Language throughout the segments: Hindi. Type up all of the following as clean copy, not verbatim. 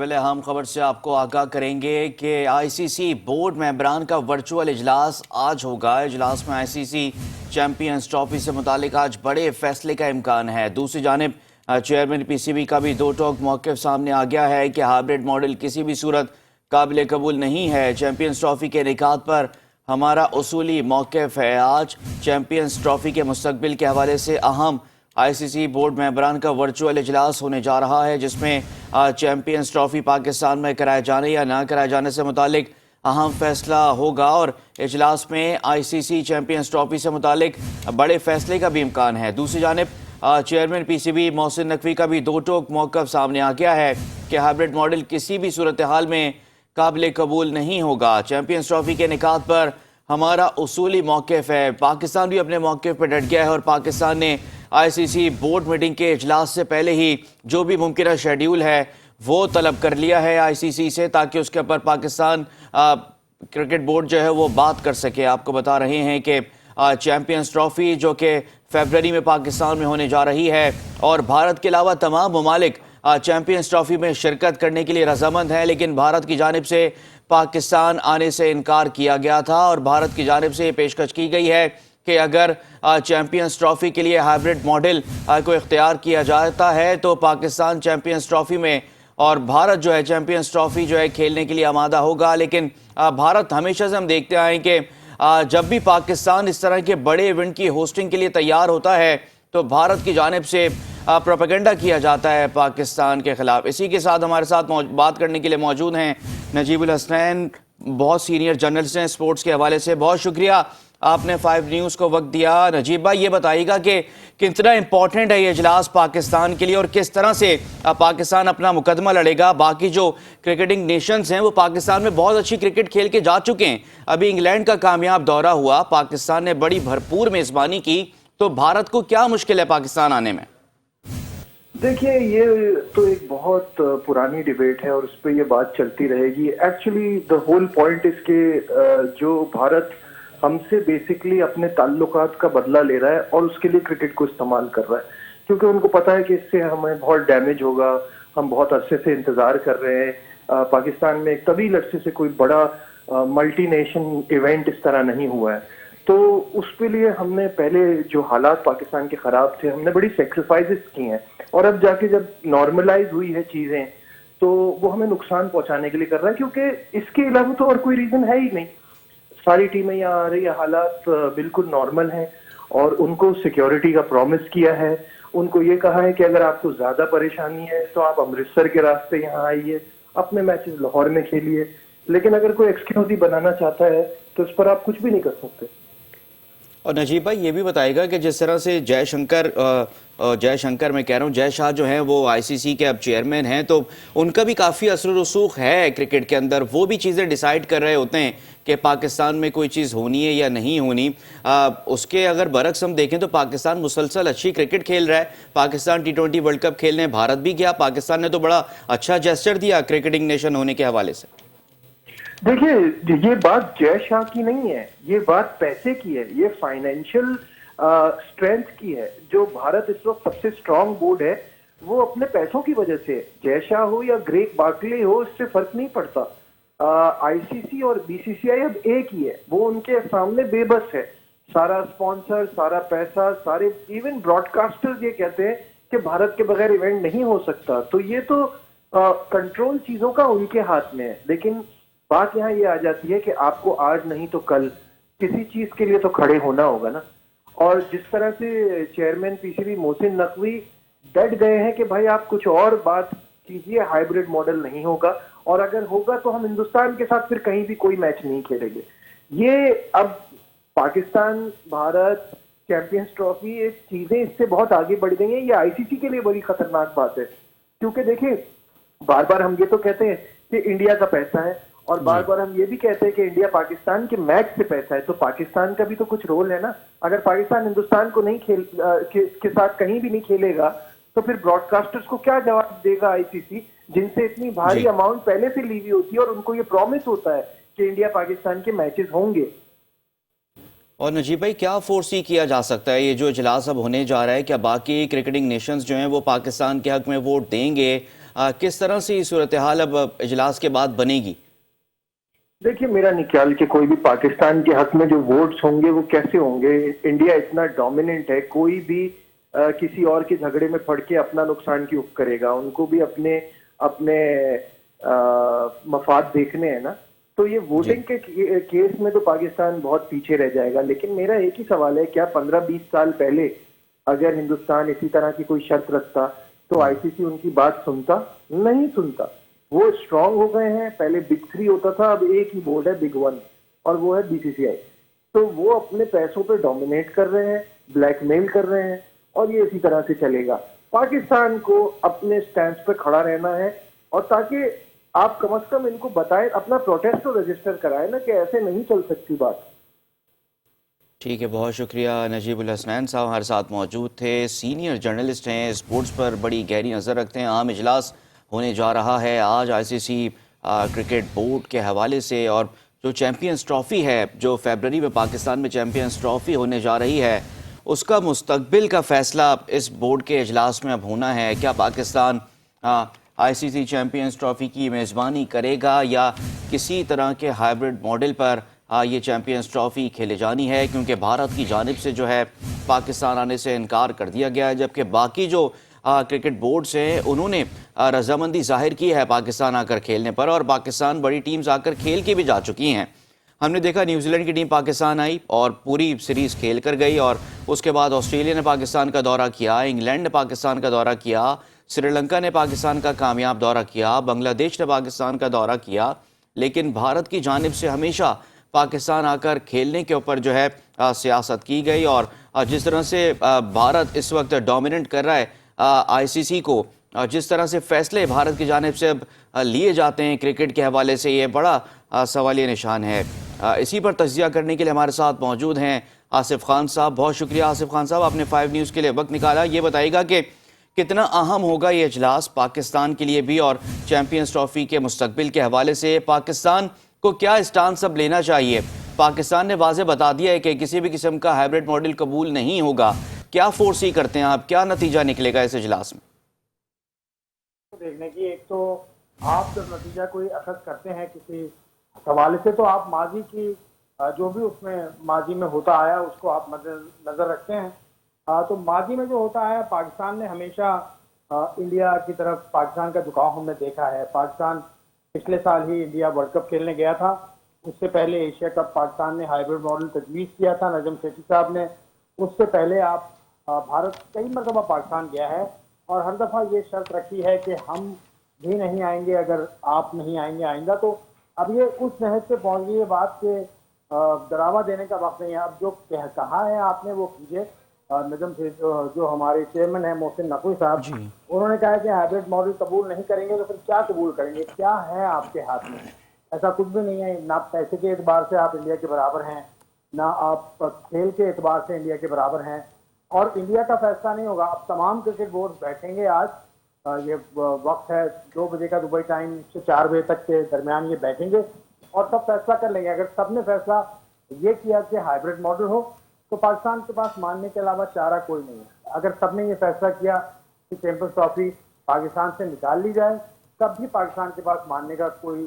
पहले अहम खबर से आपको आगाह करेंगे कि आईसीसी बोर्ड मेंबरान का वर्चुअल इजलास आज होगा। इजलास में आईसीसी चैंपियंस ट्रॉफी से मुतालिक आज बड़े फैसले का इम्कान है। दूसरी जानिब चेयरमैन पीसीबी का भी दो टोक मौक़िफ़ सामने आ गया है कि हाइब्रिड मॉडल किसी भी सूरत काबिल कबूल नहीं है। चैंपियंस ट्रॉफी के इनेकाद पर हमारा उसूली मौक़िफ़ है। आज चैंपियंस ट्रॉफी के मुस्तकबिल के हवाले से अहम आईसीसी बोर्ड मेंबरान का वर्चुअल इजलास होने जा रहा है, जिसमें चैंपियंस ट्रॉफी पाकिस्तान में कराए जाने या ना कराए जाने से मुतालिक अहम फैसला होगा। और इजलास में आईसीसी चैंपियंस ट्रॉफी से मुतालिक बड़े फैसले का भी इम्कान है। दूसरी जानिब चेयरमैन पीसीबी मोहसिन नकवी का भी दो टोक मौक़िफ़ सामने आ गया है कि हाइब्रिड मॉडल किसी भी सूरत हाल में काबिल कबूल नहीं होगा। चैंपियंस ट्रॉफी के निकात पर हमारा उसूली मौक़िफ़ है। पाकिस्तान भी अपने मौक़िफ़ पर डट गया है और पाकिस्तान ने आईसीसी बोर्ड मीटिंग के इजलास से पहले ही जो भी मुमकिन शेड्यूल है वो तलब कर लिया है आईसीसी से, ताकि उसके ऊपर पाकिस्तान क्रिकेट बोर्ड जो है वो बात कर सके। आपको बता रहे हैं कि चैंपियंस ट्रॉफी जो कि फरवरी में पाकिस्तान में होने जा रही है और भारत के अलावा तमाम ममालिक चैंपियंस ट्रॉफी में शिरकत करने के लिए रजामंद हैं, लेकिन भारत की जानिब से पाकिस्तान आने से इनकार किया गया था और भारत की जानिब से ये पेशकश की गई है कि अगर चैंपियंस ट्रॉफी के लिए हाइब्रिड मॉडल को इख्तियार किया जाता है तो पाकिस्तान चैंपियंस ट्रॉफी में और भारत जो है चैंपियंस ट्रॉफी जो है खेलने के लिए आमादा होगा। लेकिन भारत हमेशा से हम देखते आए कि जब भी पाकिस्तान इस तरह के बड़े इवेंट की होस्टिंग के लिए तैयार होता है तो भारत की जानिब से प्रोपेगेंडा किया जाता है पाकिस्तान के खिलाफ। इसी के साथ हमारे साथ बात करने के लिए मौजूद हैं नजीबुल हसनैन, बहुत सीनियर जर्नलिस्ट हैं स्पोर्ट्स के हवाले से। बहुत शुक्रिया आपने 5 न्यूज़ को वक्त दिया। नजीब भाई, ये बताइएगा कि कितना इंपॉर्टेंट है ये इजलास पाकिस्तान के लिए और किस तरह से पाकिस्तान अपना मुकदमा लड़ेगा। बाकी जो क्रिकेटिंग नेशंस हैं वो पाकिस्तान में बहुत अच्छी क्रिकेट खेल के जा चुके हैं। अभी इंग्लैंड का कामयाब दौरा हुआ, पाकिस्तान ने बड़ी भरपूर मेज़बानी की, तो भारत को क्या मुश्किल है पाकिस्तान आने में? देखिए, ये तो एक बहुत पुरानी डिबेट है और उस पर ये बात चलती रहेगी। एक्चुअली द होल पॉइंट इसके जो भारत हमसे बेसिकली अपने ताल्लुकात का बदला ले रहा है और उसके लिए क्रिकेट को इस्तेमाल कर रहा है, क्योंकि उनको पता है कि इससे हमें बहुत डैमेज होगा। हम बहुत अरसे से इंतजार कर रहे हैं। पाकिस्तान में एक तवील अरसे से कोई बड़ा मल्टी नेशन इवेंट इस तरह नहीं हुआ है, तो उसके लिए हमने पहले जो हालात पाकिस्तान के खराब थे हमने बड़ी सेक्रीफाइसेस की हैं और अब जाके जब नॉर्मलाइज हुई है चीजें तो वो हमें नुकसान पहुंचाने के लिए कर रहा है, क्योंकि इसके अलावा तो और कोई रीजन है ही नहीं। सारी टीमें यहाँ आ रही है, हालात बिल्कुल नॉर्मल हैं और उनको सिक्योरिटी का प्रॉमिस किया है। उनको ये कहा है कि अगर आपको ज्यादा परेशानी है तो आप अमृतसर के रास्ते यहाँ आइए, अपने मैचेस लाहौर में खेलिए, लेकिन अगर कोई एक्सक्यूज ही बनाना चाहता है तो इस पर आप कुछ भी नहीं कर सकते। और नजीब भाई, ये भी बताएगा कि जिस तरह से जयशंकर मैं कह रहा हूँ, जय शाह जो हैं वो आईसीसी के अब चेयरमैन हैं, तो उनका भी काफ़ी असर रसूख है क्रिकेट के अंदर। वो भी चीज़ें डिसाइड कर रहे होते हैं कि पाकिस्तान में कोई चीज़ होनी है या नहीं होनी। उसके अगर बरक्स हम देखें तो पाकिस्तान मुसलसल अच्छी क्रिकेट खेल रहा है। पाकिस्तान T20 वर्ल्ड कप खेलने भारत भी गया। पाकिस्तान ने तो बड़ा अच्छा जेस्चर दिया क्रिकेटिंग नेशन होने के हवाले से। देखिए, ये बात जय शाह की नहीं है, ये बात पैसे की है, ये फाइनेंशियल स्ट्रेंथ की है। जो भारत इस वक्त सबसे स्ट्रांग बोर्ड है वो अपने पैसों की वजह से, जय शाह हो या ग्रेग बार्कले हो, इससे फर्क नहीं पड़ता। आईसीसी और बीसीसीआई अब एक ही है, वो उनके सामने बेबस है। सारा स्पॉन्सर, सारा पैसा, सारे इवन ब्रॉडकास्टर्स ये कहते हैं कि भारत के बगैर इवेंट नहीं हो सकता। तो ये तो कंट्रोल चीजों का उनके हाथ में है। लेकिन बात यहाँ ये आ जाती है कि आपको आज नहीं तो कल किसी चीज के लिए तो खड़े होना होगा ना। और जिस तरह से चेयरमैन पीसीबी मोहसिन नकवी डट गए हैं कि भाई आप कुछ और बात कीजिए, हाइब्रिड मॉडल नहीं होगा, और अगर होगा तो हम हिंदुस्तान के साथ फिर कहीं भी कोई मैच नहीं खेलेंगे। ये अब पाकिस्तान भारत चैंपियंस ट्रॉफी, ये चीजें इससे बहुत आगे बढ़ गई हैं। ये आईसीसी के लिए बड़ी खतरनाक बात है, क्योंकि देखिए बार बार हम ये तो कहते हैं कि इंडिया का पैसा है और बार बार हम ये भी कहते हैं कि इंडिया पाकिस्तान के मैच से पैसा है, तो पाकिस्तान का भी तो कुछ रोल है ना। अगर पाकिस्तान हिंदुस्तान को नहीं के साथ कहीं भी नहीं खेलेगा तो फिर ब्रॉडकास्टर्स को क्या जवाब देगा आईसीसी, जिनसे इतनी भारी अमाउंट पहले से ली हुई होती है और उनको ये प्रॉमिस होता है कि इंडिया पाकिस्तान के मैचेस होंगे। और नजीब भाई, क्या फोर्सी किया जा सकता है ये जो इजलास अब होने जा रहा है? क्या बाकी क्रिकेटिंग नेशंस जो हैं वो पाकिस्तान के हक में वोट देंगे? किस तरह से ये सूरत हाल अब इजलास के बाद बनेगी? देखिए, मेरा नहीं ख्याल कि कोई भी पाकिस्तान के हक में जो वोट्स होंगे वो कैसे होंगे। इंडिया इतना डोमिनेंट है, कोई भी किसी और के झगड़े में पड़ के अपना नुकसान क्यों करेगा। उनको भी अपने अपने मफाद देखने हैं ना। तो ये वोटिंग के केस में तो पाकिस्तान बहुत पीछे रह जाएगा। लेकिन मेरा एक ही सवाल है, क्या 15-20 साल पहले अगर हिंदुस्तान इसी तरह की कोई शर्त रखता तो आईसीसी उनकी बात सुनता? नहीं सुनता। वो स्ट्रांग हो गए हैं। पहले बिग 3 होता था, अब एक ही बोर्ड है, बिग 1, और वो है बीसीसीआई। तो वो अपने पैसों पे डोमिनेट कर रहे हैं, ब्लैकमेल कर रहे हैं, और ये इसी तरह से चलेगा। पाकिस्तान को अपने स्टैंड पे खड़ा रहना है, और ताकि आप कम से कम इनको बताएं, अपना प्रोटेस्ट तो रजिस्टर कराएं ना, कि ऐसे नहीं चल सकती बात। ठीक है, बहुत शुक्रिया। नजीबुल हसनैन साहब हमारे साथ मौजूद थे, सीनियर जर्नलिस्ट हैं, स्पोर्ट्स पर बड़ी गहरी नज़र रखते हैं। आम इजलास होने जा रहा है आज आईसीसी क्रिकेट बोर्ड के हवाले से, और जो चैम्पियंस ट्रॉफ़ी है, जो फरवरी में पाकिस्तान में चैम्पियंस ट्रॉफ़ी होने जा रही है, उसका मुस्तकबिल का फ़ैसला इस बोर्ड के इजलास में अब होना है। क्या पाकिस्तान आईसीसी चैम्पियंस ट्रॉफ़ी की मेज़बानी करेगा, या किसी तरह के हाइब्रिड मॉडल पर ये चैम्पियंस ट्रॉफ़ी खेले जानी है, क्योंकि भारत की जानिब से जो है पाकिस्तान आने से इनकार कर दिया गया है, जबकि बाकी जो क्रिकेट बोर्ड्स हैं उन्होंने रजामंदी जाहिर की है पाकिस्तान आकर खेलने पर, और पाकिस्तान बड़ी टीम्स आकर खेल के भी जा चुकी हैं। हमने देखा न्यूजीलैंड की टीम पाकिस्तान आई और पूरी सीरीज़ खेल कर गई, और उसके बाद ऑस्ट्रेलिया ने पाकिस्तान का दौरा किया, इंग्लैंड ने पाकिस्तान का दौरा किया, श्रीलंका ने पाकिस्तान का कामयाब दौरा किया, बांग्लादेश ने पाकिस्तान का दौरा किया। लेकिन भारत की जानिब से हमेशा पाकिस्तान आकर खेलने के ऊपर जो है सियासत की गई, और जिस तरह से भारत इस वक्त डोमिनेट कर रहा है आईसीसी को, जिस तरह से फैसले भारत की जानिब से अब लिए जाते हैं क्रिकेट के हवाले से, ये बड़ा सवालिया निशान है। इसी पर तज्जिया करने के लिए हमारे साथ मौजूद हैं आसिफ खान साहब। बहुत शुक्रिया आसिफ खान साहब, आपने 5 न्यूज़ के लिए वक्त निकाला। ये बताइएगा कि कितना अहम होगा ये इजलास पाकिस्तान के लिए भी, और चैम्पियंस ट्रॉफी के मुस्तकबिल के हवाले से पाकिस्तान को क्या स्टांस अब लेना चाहिए? पाकिस्तान ने वाज़े बता दिया है कि किसी भी किस्म का हाइब्रिड मॉडल कबूल नहीं होगा। क्या फोर्स करते हैं आप, क्या नतीजा निकलेगा इस इजलास में? देखने की, एक तो आप जब नतीजा कोई अखज़ करते हैं किसी हवाले से, तो आप माजी की जो भी उसमें माजी में होता आया उसको आप नज़र रखते हैं। तो माजी में जो होता है, पाकिस्तान ने हमेशा इंडिया की तरफ, पाकिस्तान का झुकाव हमने देखा है। पाकिस्तान पिछले साल ही इंडिया वर्ल्ड कप खेलने गया था, उससे पहले एशिया कप पाकिस्तान ने हाइब्रिड मॉडल तजवीज़ किया था नजम सेठी साहब ने। उससे पहले आप भारत कई मरतबा पाकिस्तान गया है, और हर दफ़ा ये शर्त रखी है कि हम भी नहीं आएंगे अगर आप नहीं आएंगे आइंदा। तो अब ये उस नहज पे पहुँच गई है बात के डरावा देने का वक्त नहीं है। अब जो कहा है आपने वो कीजिए। नजम से जो हमारे चेयरमैन है मोहसिन नकवी साहब, उन्होंने कहा कि हाइब्रिड मॉडल कबूल नहीं करेंगे, तो फिर क्या कबूल करेंगे? क्या है आपके हाथ में? ऐसा कुछ भी नहीं है। ना पैसे के एतबार से आप इंडिया के बराबर हैं, ना आप खेल के एतबार से इंडिया के बराबर हैं, और इंडिया का फैसला नहीं होगा। अब तमाम क्रिकेट बोर्ड बैठेंगे आज, ये वक्त है 2 बजे का दुबई टाइम से 4 बजे तक के दरमियान ये बैठेंगे, और सब फैसला कर लेंगे। अगर सब ने फैसला ये किया कि हाइब्रिड मॉडल हो, तो पाकिस्तान के पास मानने के अलावा चारा कोई नहीं है। अगर सबने ये फैसला किया कि चैंपियंस ट्रॉफी पाकिस्तान से निकाल ली जाए, तब भी पाकिस्तान के पास मानने का कोई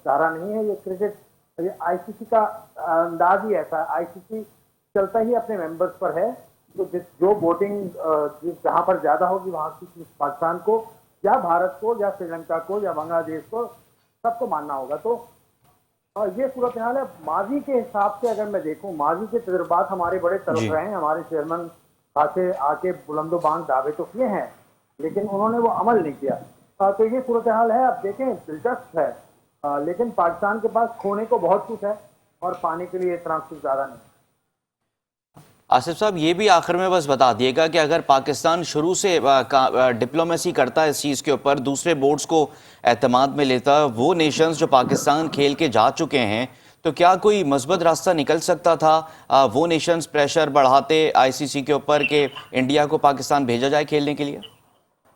चारा नहीं है। ये क्रिकेट, ये आईसीसी का अंदाज ही ऐसा है। आईसीसी चलता ही अपने मेंबर्स पर है। तो जो वोटिंग जहां पर ज्यादा होगी वहां की पाकिस्तान को, या भारत को, या श्रीलंका को, या बांग्लादेश को, सबको मानना होगा। तो ये सूरत हाल है। माजी के हिसाब से अगर मैं देखूं, माजी के तजुर्बात हमारे बड़े तलब रहे हैं। हमारे चेयरमैन खासे आके बुलंदोबांग दावे तो किए हैं, लेकिन उन्होंने वो अमल नहीं किया। तो ये सूरत हाल है। अब देखें, दिलचस्प है, लेकिन पाकिस्तान के पास खोने को बहुत कुछ है और पाने के लिए इतना कुछ ज़्यादा नहीं। आसिफ साहब, ये भी आखिर में बस बता दिएगा कि अगर पाकिस्तान शुरू से डिप्लोमेसी करता है इस चीज़ के ऊपर, दूसरे बोर्ड्स को एतमाद में लेता, वो नेशंस जो पाकिस्तान खेल के जा चुके हैं, तो क्या कोई मस्बत रास्ता निकल सकता था? वो नेशंस प्रेशर बढ़ाते आईसीसी के ऊपर कि इंडिया को पाकिस्तान भेजा जाए खेलने के लिए?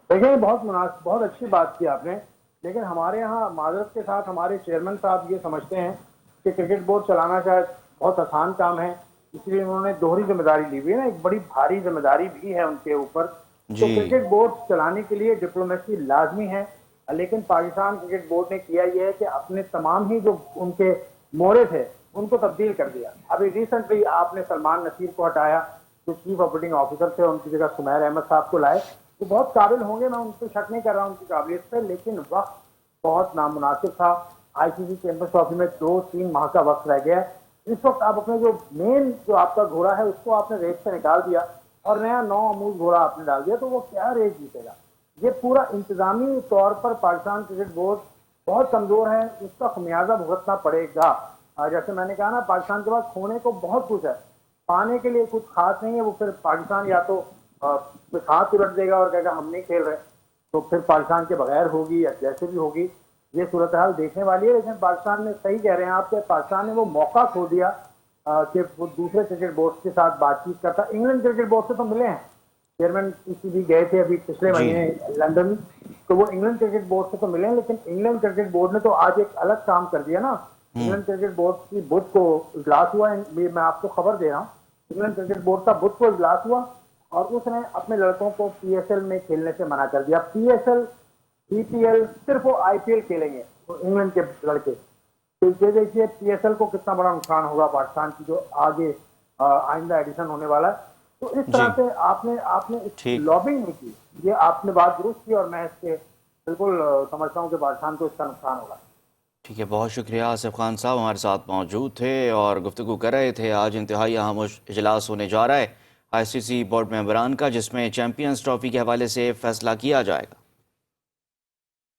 देखिए, बहुत अच्छी बात की आपने, लेकिन हमारे यहाँ माजरत के साथ हमारे चेयरमैन साहब ये समझते हैं कि क्रिकेट बोर्ड चलाना शायद बहुत आसान काम है, इसलिए उन्होंने दोहरी जिम्मेदारी ली हुई है ना। एक बड़ी भारी जिम्मेदारी भी है उनके ऊपर। तो क्रिकेट बोर्ड चलाने के लिए डिप्लोमेसी लाजमी है। लेकिन पाकिस्तान क्रिकेट बोर्ड ने किया यह है कि अपने तमाम ही जो उनके मोहरे थे उनको तब्दील कर दिया। अभी रिसेंटली आपने सलमान नसीर को हटाया, जो चीफ ऑपरेटिंग ऑफिसर थे, उनकी जगह सुमैर अहमद साहब को लाए। तो बहुत काबिल होंगे, मैं उन पर शक नहीं कर रहा हूँ उनकी काबिलियत पे, लेकिन वक्त बहुत नामुनासिब था। आईसीसी चैंपियंस ट्रॉफी में 2-3 माह का वक्त रह गया है। इस वक्त आप अपने जो मेन जो आपका घोड़ा है उसको आपने रेस से निकाल दिया और नया 9 अमूल घोड़ा आपने डाल दिया, तो वो क्या रेस जीतेगा? ये पूरा इंतजामी तौर पर पाकिस्तान क्रिकेट बोर्ड बहुत कमजोर है, उसका खमियाजा भुगतना पड़ेगा। जैसे मैंने कहा ना, पाकिस्तान के पास खोने को बहुत कुछ है, पाने के लिए कुछ खास नहीं है। वो फिर पाकिस्तान या तो हाथ उलट देगा और कहेगा हम नहीं खेल रहे, तो फिर पाकिस्तान के बगैर होगी या जैसे भी होगी, ये सूरत हाल देखने वाली है। लेकिन पाकिस्तान ने, सही कह रहे हैं आप, पाकिस्तान ने वो मौका खो दिया कि वो दूसरे क्रिकेट बोर्ड के साथ बातचीत करता। इंग्लैंड क्रिकेट बोर्ड से तो मिले हैं, चेयरमैन पीसीबी गए थे अभी पिछले महीने लंदन, तो वो इंग्लैंड क्रिकेट बोर्ड से तो मिले हैं। लेकिन इंग्लैंड क्रिकेट बोर्ड ने तो आज एक अलग काम कर दिया ना। इंग्लैंड क्रिकेट बोर्ड की बुध को इजलास हुआ, मैं आपको खबर दे रहा हूँ, इंग्लैंड क्रिकेट बोर्ड का बुध को इजलास हुआ और उसने अपने लड़कों को पीएसएल में खेलने से मना कर दिया। पीएसएल, बीपीएल, सिर्फ वो आईपीएल खेलेंगे तो इंग्लैंड के लड़के। तो ये देखिए पीएसएल को कितना बड़ा नुकसान होगा पाकिस्तान की, जो आगे आइंदा एडिशन होने वाला है। तो इस तरह से आपने लॉबिंग नहीं की, ये आपने बात दुरुस्त की और मैं इसके बिल्कुल समझता हूँ कि पाकिस्तान को इसका नुकसान होगा। ठीक है, बहुत शुक्रिया। आसिफ खान साहब हमारे साथ मौजूद थे और गुफ्तगू कर रहे थे। आज इंतहाई अहम इजलास होने जा रहा है आईसीसी बोर्ड मेंबरान का, जिसमें चैंपियंस ट्रॉफी के हवाले से फैसला किया जाएगा।